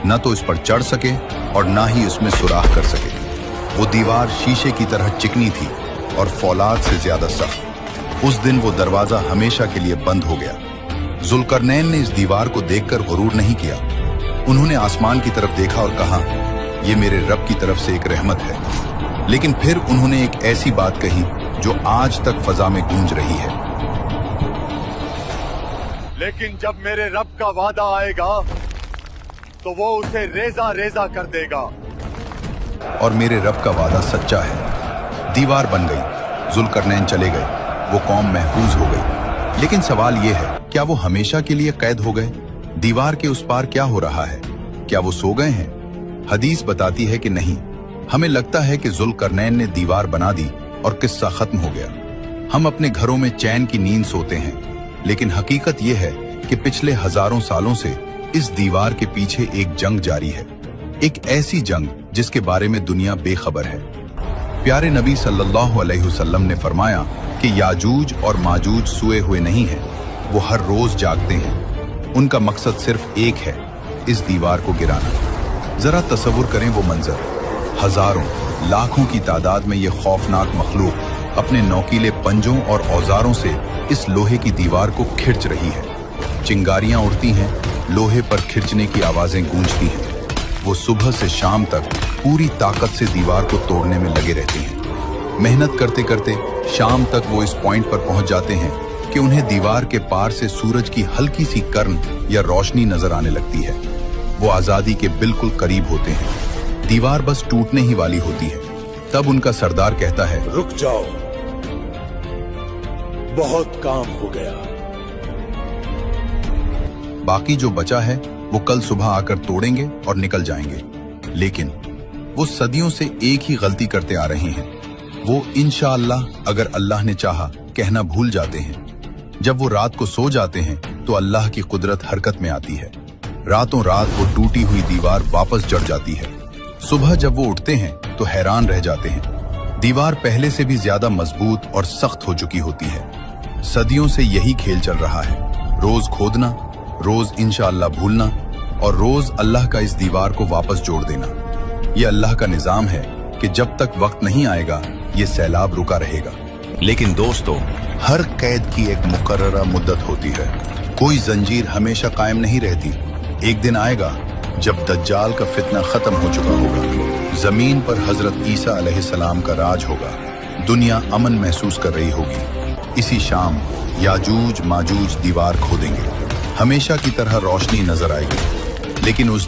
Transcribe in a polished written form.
न तो इस पर चढ़ सके और ना ही उसमें सुराख कर सके। वो दीवार शीशे की तरह चिकनी थी और फौलाद से ज्यादा सख्त। उस दिन वो दरवाजा हमेशा के लिए बंद हो गया। जुल्करनैन ने इस दीवार को देखकर गुरूर नहीं किया। उन्होंने आसमान की तरफ देखा और कहा, यह मेरे रब की तरफ से एक रहमत है। लेकिन फिर उन्होंने एक ऐसी बात कही जो आज तक फजा में गूंज रही है। लेकिन जब मेरे रब का वादा आएगा तो वो उसे रेजा रेजा कर देगा। और मेरे रब का वादा सच्चा है। दीवार बन गई, जुल्करनैन चले गए, वो कौम महफूज हो गई। लेकिन सवाल ये है, क्या वो हमेशा के लिए कैद हो गए? दीवार के उस पार क्या हो रहा है? क्या वो सो गए हैं? हदीस बताती है कि नहीं। हमें लगता है कि जुल्करनैन ने दीवार बना दी और किस्सा खत्म हो गया। हम अपने घरों में चैन की नींद सोते हैं, लेकिन हकीकत यह है कि पिछले हजारों सालों से इस दीवार के पीछे एक जंग जारी है। एक ऐसी जंग जिसके बारे में दुनिया बेखबर है। प्यारे नबी सल्लल्लाहु अलैहि वसल्लम ने फरमाया कि याजूज और माजूज सोए हुए नहीं हैं, वो हर रोज जागते हैं। उनका मकसद सिर्फ एक है, इस दीवार को गिराना। जरा तसव्वुर करें वो मंजर। हजारों लाखों की तादाद में ये खौफनाक मखलूक अपने नौकीले पंजों और औजारों से इस लोहे की दीवार को खिंच रही है। चिंगारियां उड़ती हैं, लोहे पर खिंचने की आवाजें गूंजती हैं। वो सुबह से शाम तक पूरी ताकत से दीवार को तोड़ने में लगे रहते हैं। मेहनत करते करते शाम तक वो इस पॉइंट पर पहुंच जाते हैं कि उन्हें दीवार के पार से सूरज की हल्की सी किरण या रोशनी नजर आने लगती है। वो आजादी के बिल्कुल करीब होते हैं। दीवार बस टूटने ही वाली होती है। तब उनका सरदार कहता है, रुक जाओ, बहुत काम हो गया। बाकी जो बचा है वो कल सुबह आकर तोड़ेंगे और निकल जाएंगे। लेकिन वो सदियों से एक ही गलती करते आ रहे हैं। वो इंशाअल्लाह, अगर अल्लाह ने चाहा, कहना भूल जाते हैं। जब वो रात को सो जाते हैं तो अल्लाह की कुदरत हरकत में आती है। रातों रात वो टूटी हुई दीवार वापस जड़ जाती है। सुबह जब वो उठते हैं तो हैरान रह जाते हैं। दीवार पहले से भी ज्यादा मजबूत और सख्त हो चुकी होती है। सदियों से यही खेल चल रहा है, रोज खोदना, रोज इंशाअल्लाह भूलना और रोज अल्लाह का इस दीवार को वापस जोड़ देना। ये अल्लाह का निजाम है कि जब तक वक्त नहीं आएगा ये सैलाब रुका रहेगा। लेकिन दोस्तों, हर कैद की एक मुकर्ररा मुद्दत होती है। कोई जंजीर हमेशा कायम नहीं रहती। एक दिन आएगा जब दज्जाल का फितना खत्म हो चुका होगा। जमीन पर हजरत ईसा अलैहिस्सलाम का राज होगा। दुनिया अमन महसूस कर रही होगी। इसी शाम याजूज माजूज दीवार खोदेंगे। हमेशा की तरह रोशनी नजर आएगी। लेकिन उस दिन